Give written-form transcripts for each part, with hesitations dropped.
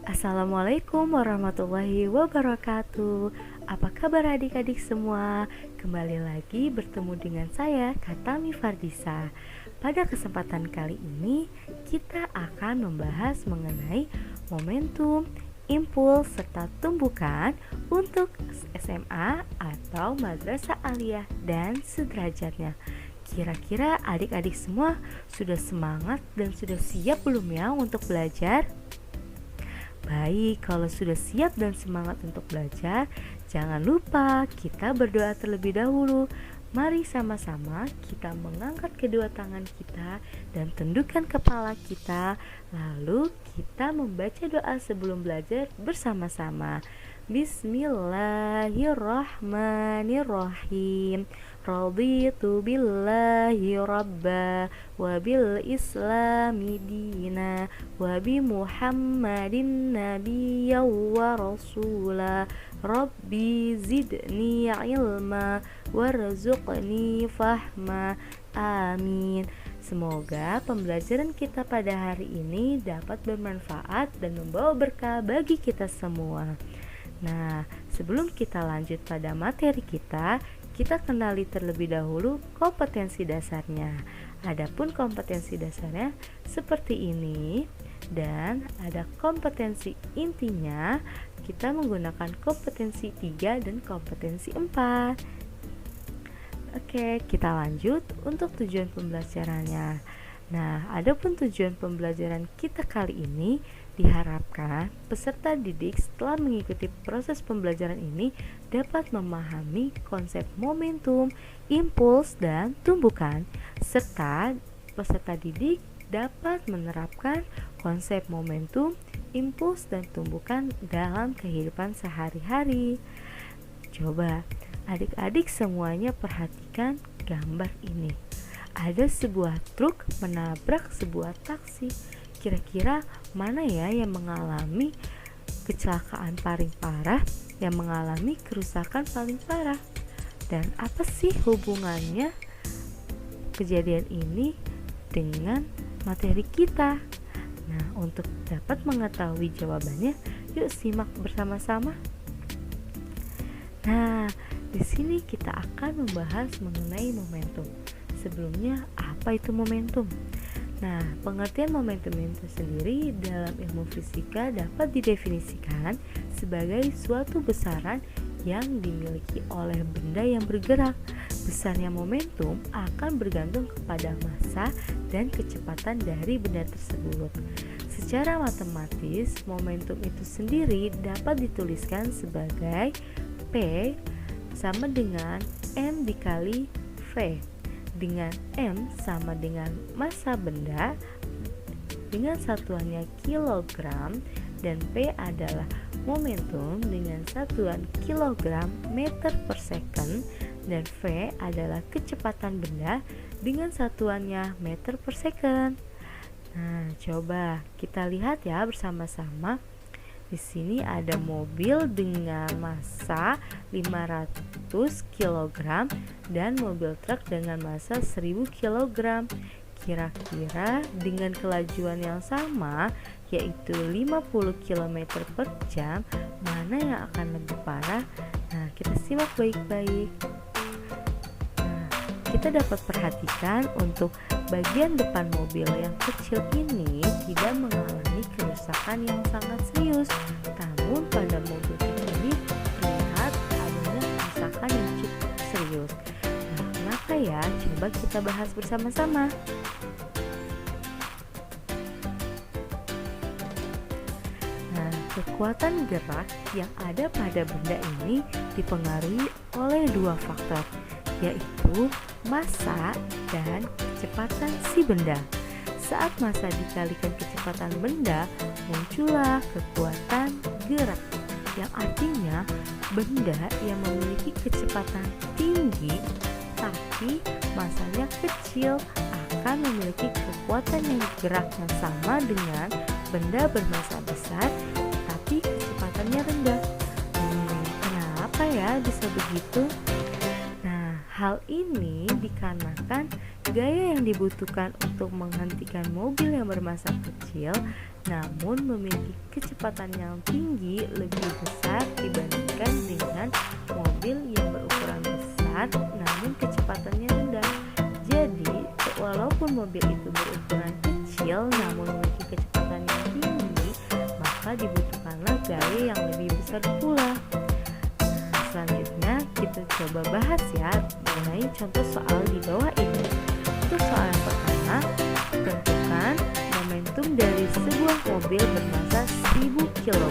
Assalamualaikum warahmatullahi wabarakatuh. Apa kabar adik-adik semua? Kembali lagi bertemu dengan saya, Katami Fardisa. Pada kesempatan kali ini, kita akan membahas mengenai momentum, impuls, serta tumbukan untuk SMA atau madrasah aliyah dan sederajatnya. Kira-kira adik-adik semua sudah semangat dan sudah siap belum ya untuk belajar? Baik, kalau sudah siap dan semangat untuk belajar, jangan lupa kita berdoa terlebih dahulu. Mari sama-sama kita mengangkat kedua tangan kita dan tundukkan kepala kita. Lalu kita membaca doa sebelum belajar bersama-sama. Bismillahirrahmanirrahim. Raditu billahi rabba wa bil islami dina wa bi muhammadin nabiyya wa rasula. Rabbi zidni ilma warzuqni fahma. Amin. Semoga pembelajaran kita pada hari ini dapat bermanfaat dan membawa berkah bagi kita semua. Nah, sebelum kita lanjut pada materi kita kenali terlebih dahulu kompetensi dasarnya. Adapun kompetensi dasarnya seperti ini, dan ada kompetensi intinya. Kita menggunakan kompetensi 3 dan kompetensi 4. Oke, kita lanjut untuk tujuan pembelajarannya. Nah, adapun tujuan pembelajaran kita kali ini, diharapkan peserta didik setelah mengikuti proses pembelajaran ini dapat memahami konsep momentum, impuls, dan tumbukan, serta peserta didik dapat menerapkan konsep momentum, impuls, dan tumbukan dalam kehidupan sehari-hari. Coba adik-adik semuanya perhatikan gambar ini. Ada sebuah truk menabrak sebuah taksi. Kira-kira mana ya yang mengalami kecelakaan paling parah, yang mengalami kerusakan paling parah? Dan apa sih hubungannya kejadian ini dengan materi kita? Nah, untuk dapat mengetahui jawabannya, yuk simak bersama-sama. Nah, di sini kita akan membahas mengenai momentum. Sebelumnya, apa itu momentum? Nah, pengertian momentum itu sendiri dalam ilmu fisika dapat didefinisikan sebagai suatu besaran yang dimiliki oleh benda yang bergerak. Besarnya momentum akan bergantung kepada massa dan kecepatan dari benda tersebut. Secara matematis, momentum itu sendiri dapat dituliskan sebagai P sama dengan M dikali V, dengan M sama dengan massa benda dengan satuannya kilogram, dan P adalah momentum dengan satuan kilogram meter per second, dan V adalah kecepatan benda dengan satuannya meter per second. Nah, coba kita lihat ya bersama-sama. Di sini ada mobil dengan massa 500 kg dan mobil truk dengan massa 1000 kg. Kira-kira dengan kelajuan yang sama, yaitu 50 km per jam, mana yang akan lebih parah? Nah, kita simak baik-baik. Nah, kita dapat perhatikan untuk bagian depan mobil yang kecil ini tidak mengalami kerusakan yang sangat serius, namun pada mobil ini terlihat adanya kerusakan yang cukup serius. Nah, kenapa ya? Coba kita bahas bersama-sama. Nah, kekuatan gerak yang ada pada benda ini dipengaruhi oleh dua faktor, yaitu massa dan kecepatan si benda. Saat massa dikalikan kecepatan benda, muncullah kekuatan gerak, yang artinya benda yang memiliki kecepatan tinggi tapi massanya kecil akan memiliki kekuatan yang geraknya sama dengan benda bermassa besar tapi kecepatannya rendah. Kenapa ya bisa begitu? Nah, Hal ini dikarenakan gaya yang dibutuhkan untuk menghentikan mobil yang bermassa kecil namun memiliki kecepatan yang tinggi lebih besar dibandingkan dengan mobil yang berukuran besar namun kecepatannya rendah. Jadi, walaupun mobil itu berukuran kecil namun memiliki kecepatan yang tinggi, maka dibutuhkanlah gaya yang lebih besar pula. Selanjutnya kita coba bahas ya mengenai contoh soal di bawah ini. Untuk soal yang pertama, tentukan momentum dari sebuah mobil bermassa 1000 kg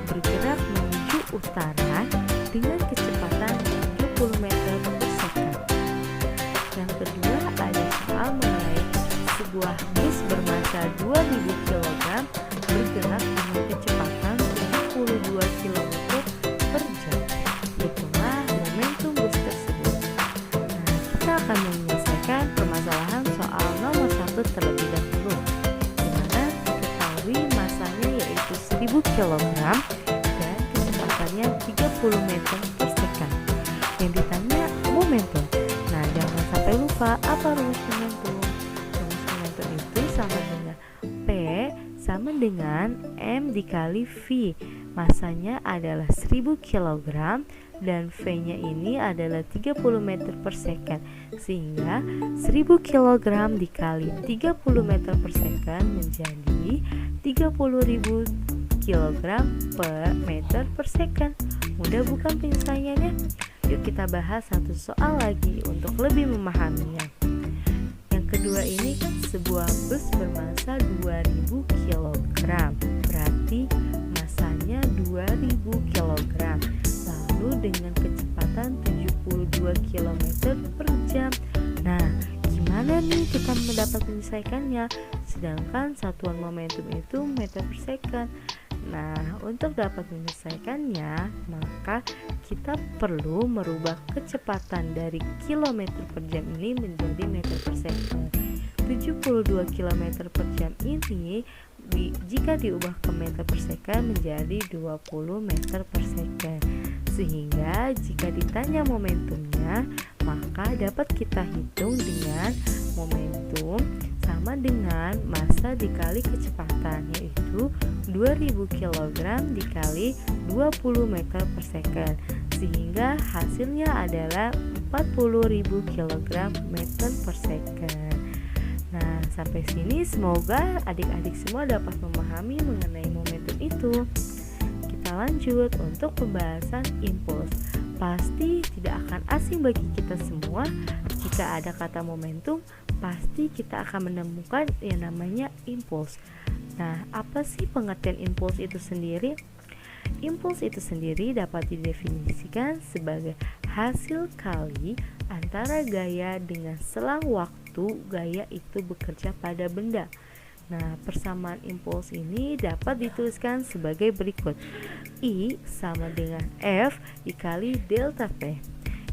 bergerak menuju utara dengan kecepatan 30 meter per second. Yang kedua ada soal mengenai sebuah bus bermassa 2000 kg bergerak dengan kecepatan 72 km per jam. Hitunglah momentum bus tersebut. Nah, kita akan menyelesaikan permasalahan soal nomor 1 terlebih dahulu, di mana diketahui massanya yaitu 1000 kg dan kecepatannya 30 meter per second. Yang ditanya momentum. Nah, jangan sampai lupa apa rumus momentum. Rumus momentum itu sama dengan P sama dengan M dikali V. Massanya adalah 1000 kg dan V-nya ini adalah 30 meter per second, sehingga 1000 kg dikali 30 meter per second menjadi 30.000 kg per meter per second. Mudah bukan penyelesaiannya? Yuk kita bahas satu soal lagi untuk lebih memahaminya. Yang kedua ini sebuah bus bermassa 2000 kg, berarti massanya 2000 kg, lalu dengan kecepatan 72 km per jam. Nah, gimana nih kita mendapat menyelesaikannya? Sedangkan satuan momentum itu meter per second. Nah, untuk dapat menyelesaikannya, maka kita perlu merubah kecepatan dari kilometer per jam ini menjadi meter per second. 72 km per jam ini jika diubah ke meter per second menjadi 20 meter per second. Sehingga jika ditanya momentumnya, maka dapat kita hitung dengan momentum sama dengan massa dikali kecepatan, yaitu 2000 kg dikali 20 meter per second, sehingga hasilnya adalah 40.000 kg meter per second. Nah, sampai sini semoga adik-adik semua dapat memahami mengenai momentum itu. Kita lanjut untuk pembahasan impuls. Pasti tidak akan asing bagi kita semua jika ada kata momentum, pasti kita akan menemukan yang namanya impuls. Nah, apa sih pengertian impuls itu sendiri? Impuls itu sendiri dapat didefinisikan sebagai hasil kali antara gaya dengan selang waktu gaya itu bekerja pada benda. Nah, persamaan impuls ini dapat dituliskan sebagai berikut. I sama dengan F dikali delta T.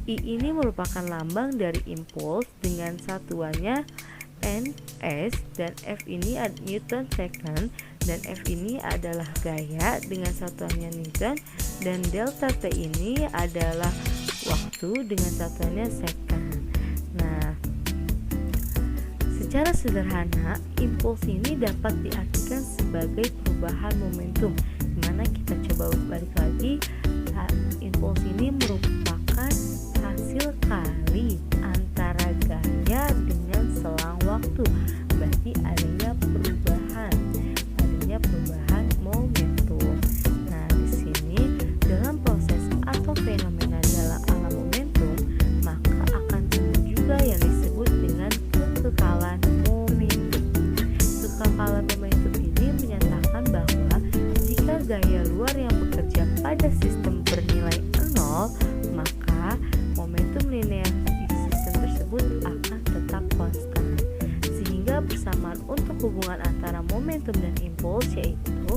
I ini merupakan lambang dari impuls dengan satuannya Ns, dan F ini Newton second, dan F ini adalah gaya dengan satuannya Newton, dan delta T ini adalah waktu dengan satuannya second. Nah, secara sederhana, impuls ini dapat diartikan sebagai perubahan momentum. Dimana kita coba balik lagi, impuls ini merupakan hasil kali antara gaya dengan selang waktu. Berarti adanya perubahan momentum. Nah, di sini dalam proses atau fenomena dalam alam momentum, maka akan timbul juga yang disebut dengan kekekalan momentum. Kekekalan momentum ini menyatakan bahwa jika gaya luar yang bekerja pada sistem bernilai 0, maka momentum linear di sistem tersebut akan tetap konstan. Sehingga persamaan untuk hubungan antara momentum dan impuls yaitu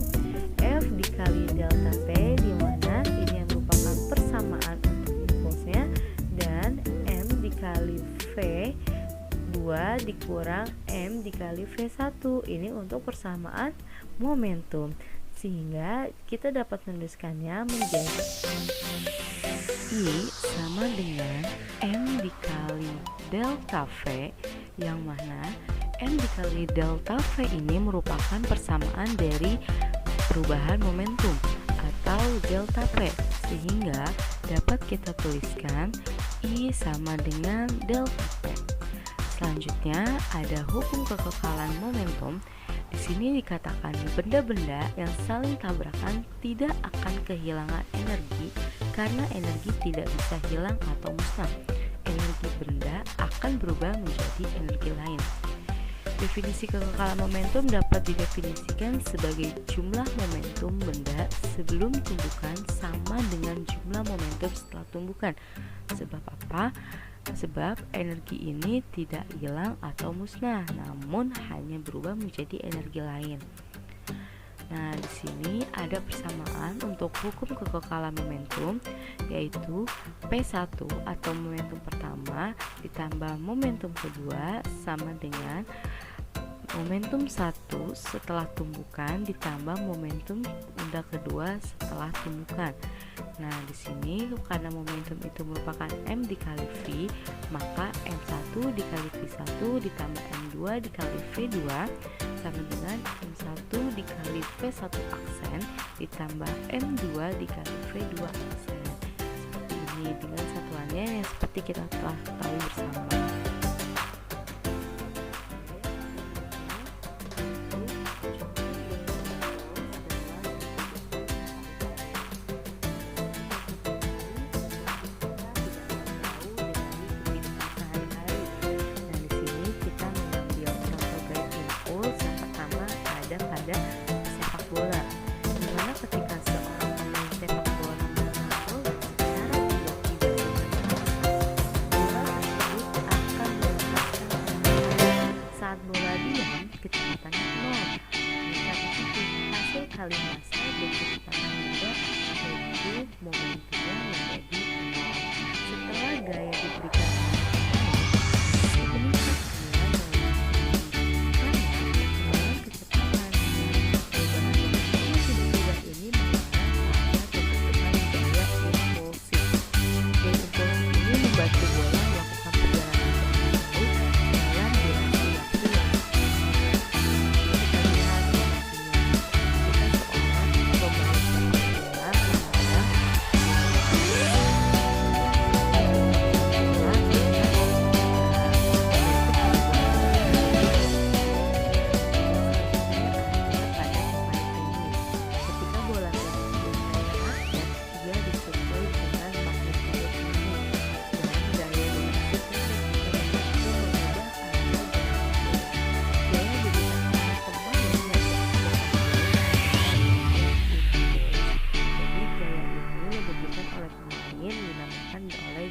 F dikali delta T, di mana ini yang merupakan persamaan untuk impulsnya, dan M dikali V2 dikurang M dikali V1, ini untuk persamaan momentum. Sehingga kita dapat menuliskannya menjadi I sama dengan M dikali delta V, yang mana M dikali delta V ini merupakan persamaan dari perubahan momentum atau delta P, sehingga dapat kita tuliskan I sama dengan delta P. Selanjutnya ada hukum kekekalan momentum. Di sini dikatakan benda-benda yang saling tabrakan tidak akan kehilangan energi karena energi tidak bisa hilang atau musnah. Energi benda akan berubah menjadi energi lain. Definisi kekekalan momentum dapat didefinisikan sebagai jumlah momentum benda sebelum tumbukan sama dengan jumlah momentum setelah tumbukan. Sebab apa? Sebab energi ini tidak hilang atau musnah, namun hanya berubah menjadi energi lain. Nah, di sini ada persamaan untuk hukum kekekalan momentum, yaitu P1 atau momentum pertama ditambah momentum kedua sama dengan momentum 1 setelah tumbukan ditambah momentum benda kedua setelah tumbukan. Nah, di sini karena momentum itu merupakan M dikali V, maka M1 dikali V1 ditambah M2 dikali V2 sama dengan M1 dikali V1 aksen ditambah M2 dikali V2 aksen. Seperti ini dengan satuannya yang seperti kita telah tahu bersama. Sepak bola, dimana ketika seorang pemain sepak bola memegang bola secara tiba-tiba bola tersebut akan melepaskan saat bola diam kecepatannya 0. Jika begitu hasil kali massa dan kecepatan bola yaitu momentumnya menjadi 0. Setelah gaya diberikan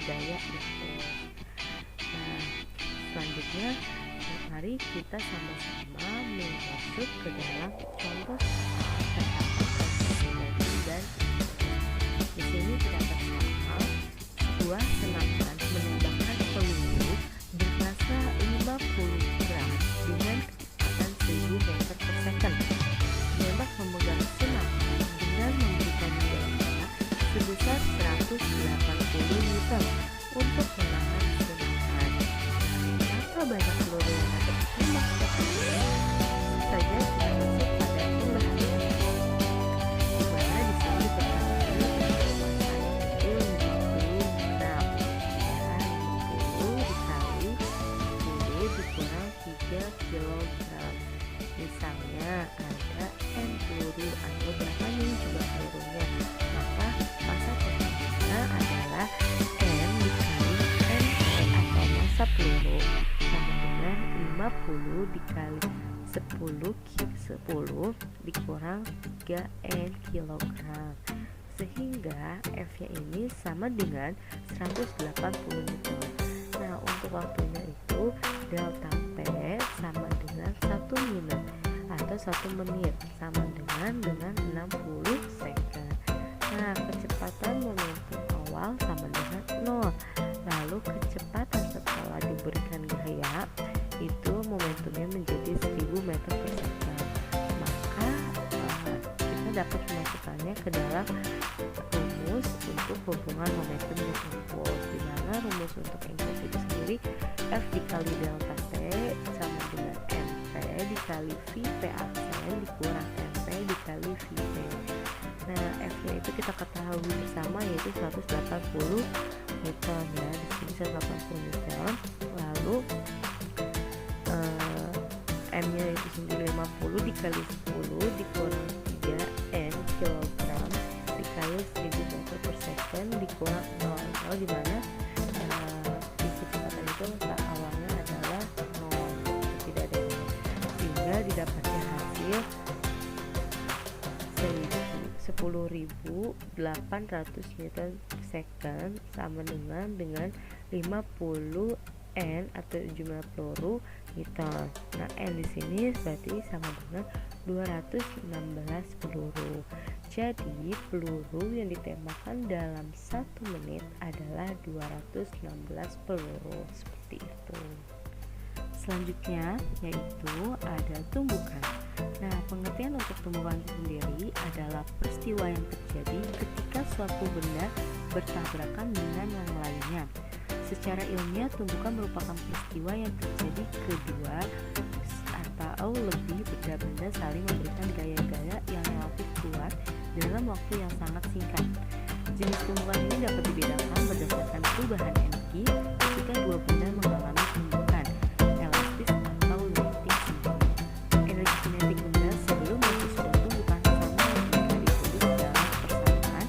gaya impuls. Nah, selanjutnya mari kita sama-sama masuk ke dalam contoh soal dan di sini terdapat soal sebuah senapan menembakkan peluru bermassa 50 gram dengan kecepatan 1000 meter per second. Penembak memegang senapan dengan memberikan daya sebesar 180 Newton untuk menahan senapan. Berapa banyak peluru yang akan ditembak saja kita masuk pada pembahasan, di mana di sini diketahui masanya itu 50 gram. Ya, 50 dikali 10 dikurang 3 kilogram. Misalnya ada N peluru atau berapa nih jumlah pelurunya, maka massa totalnya adalah M dikali N atau massa peluru sama dengan 50 dikali 10 dikurang 3 N kilogram, sehingga F nya ini sama dengan 180 Newton. Nah, untuk waktunya itu delta P sama dengan 1 minit atau 1 menit sama dengan 60 second. Nah, kecepatan momentum awal sama dengan 0. Lalu kecepatan setelah diberikan gaya itu momentumnya menjadi 1000 meter per second. Maka kita dapat memasukkannya ke dalam rumus rumus untuk hubungan momentum dan impuls, di mana rumus untuk impuls itu sendiri F dikali delta T sama dengan MP dikali V P aksen dikurang MP dikali VT. Nah, F nya itu kita ketahui bersama yaitu 180 Newton ya, di sini 180 Newton. Lalu M nya itu sendiri 50 dikali 10 dikurang 3 N kilogram dikali 1000 meter per second dikurang 0, di mana kecepatan itu awalnya adalah 0, tidak ada nol, sehingga didapatnya hasil 10.800 Newton per second sama dengan 50 N atau jumlah peluru Newton. Nah, N di sini berarti sama dengan 216 peluru. Jadi peluru yang ditembakkan dalam 1 menit adalah 216 peluru, seperti itu. Selanjutnya yaitu ada tumbukan. Nah, pengertian untuk tumbukan itu sendiri adalah peristiwa yang terjadi ketika suatu benda bertabrakan dengan yang lainnya. Secara ilmiah, tumbukan merupakan peristiwa yang terjadi kedua atau lebih benda-benda saling memberikan gaya-gaya yang relatif kuat dalam waktu yang sangat singkat. Jenis tumbukan ini dapat dibedakan berdasarkan perubahan energi ketika dua benda mengalami tumbukan elastis atau limiting sinkronis. Energi kinetik benda sebelum dan sesudah tumbukan sama ketika ditulis dalam persamaan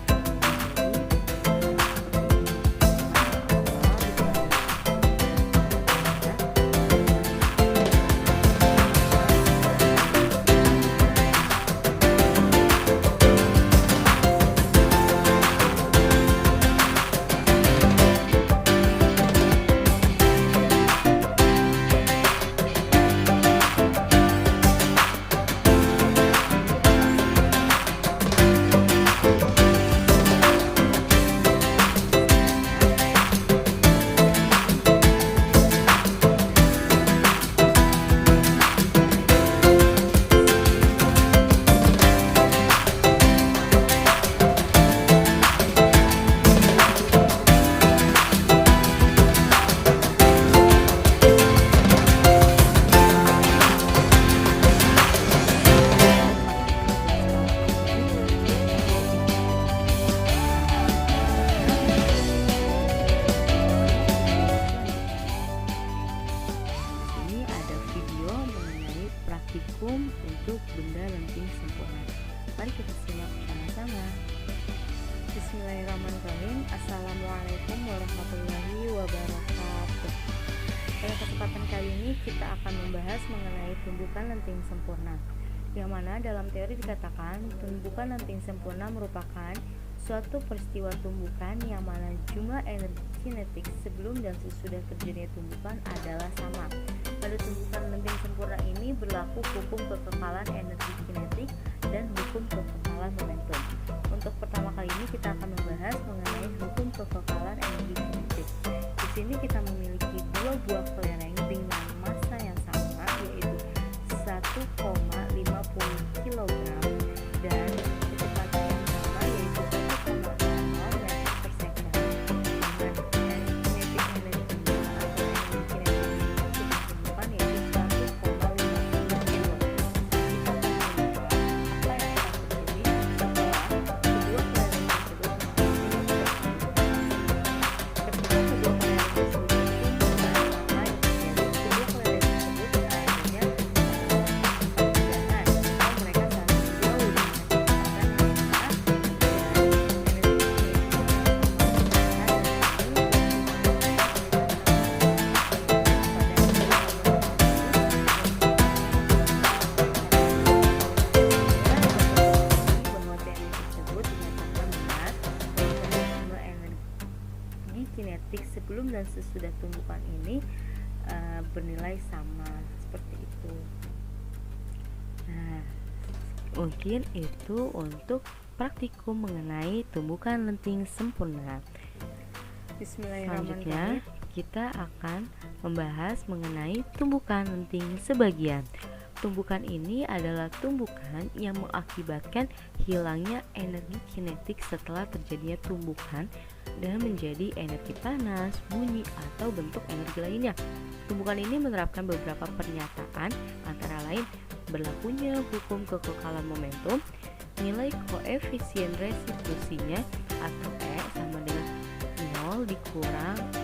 untuk benda lenting sempurna. Mari kita simak bersama-sama. Bismillahirrahmanirrahim. Assalamualaikum warahmatullahi wabarakatuh. Pada kesempatan kali ini kita akan membahas mengenai tumbukan lenting sempurna, yang mana dalam teori dikatakan tumbukan lenting sempurna merupakan suatu peristiwa tumbukan yang mana jumlah energi kinetik sebelum dan sesudah terjadinya tumbukan adalah sama. Pada tumbukan lenting sempurna ini berlaku hukum kekekalan energi kinetik dan hukum kekekalan momentum. Untuk pertama kali ini kita akan membahas mengenai hukum kekekalan energi kinetik. Di sini kita memiliki dua buah kelereng dengan massa yang sama, yaitu 1,50 kg dan kecepatan yang sama, yaitu 1,00 meter per second. Dengan kinetik energinya atau energi kinetik untuk ditemukan yaitu 1,50 kg. Kita akan melihat apa yang akan terjadi setelah kedua kelereng tersebut ketika kedua kelereng tersebut berkumpul, maka yang terjadi kedua kelereng tersebut adanya perpindahan atau mereka saling menjauh dengan kecepatan yang sama dan energi kinetik sebelum dan sesudah tumbukan ini bernilai sama, seperti itu. Nah, mungkin itu untuk praktikum mengenai tumbukan lenting sempurna. Selanjutnya kita akan membahas mengenai tumbukan lenting sebagian. Tumbukan ini adalah tumbukan yang mengakibatkan hilangnya energi kinetik setelah terjadinya tumbukan dan menjadi energi panas, bunyi, atau bentuk energi lainnya. Tumbukan ini menerapkan beberapa pernyataan, antara lain berlakunya hukum kekekalan momentum, nilai koefisien resiprosinya atau E sama dengan 0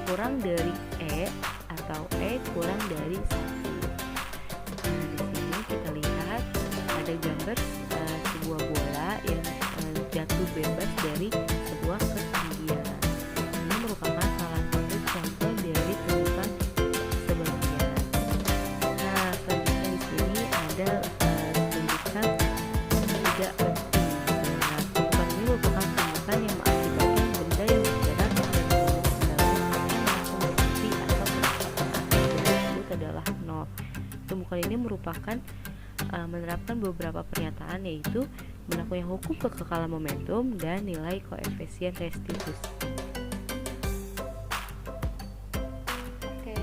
kurang dari E atau E kurang dari 1. Nah, di sini kita lihat ada gambar sebuah bola yang jatuh bebas dari sebuah ketinggian. Ini merupakan salah satu contoh dari tumbukan sebelumnya. Nah, selanjutnya di sini ada tumbukan tidak penting. Nah, tumbukan ini merupakan tumbukan yang mengakibatkan benda yang bergerak dan tumbuh ke dalam akan langsung berhenti atau kecepatan akhirnya disebut adalah 0. Tumbukan ini merupakan menerapkan beberapa pernyataan, yaitu berlakunya hukum kekekalan momentum dan nilai koefisien restitusi. Oke,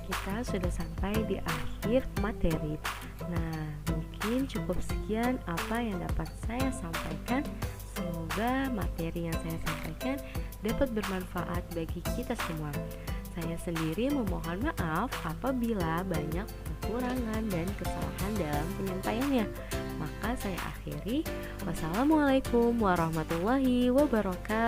kita sudah sampai di akhir materi. Nah, mungkin cukup sekian apa yang dapat saya sampaikan. Semoga materi yang saya sampaikan dapat bermanfaat bagi kita semua. Saya sendiri memohon maaf apabila banyak kekurangan dan kesalahan dalam penyampaiannya. Maka saya akhiri. Wassalamualaikum warahmatullahi wabarakatuh.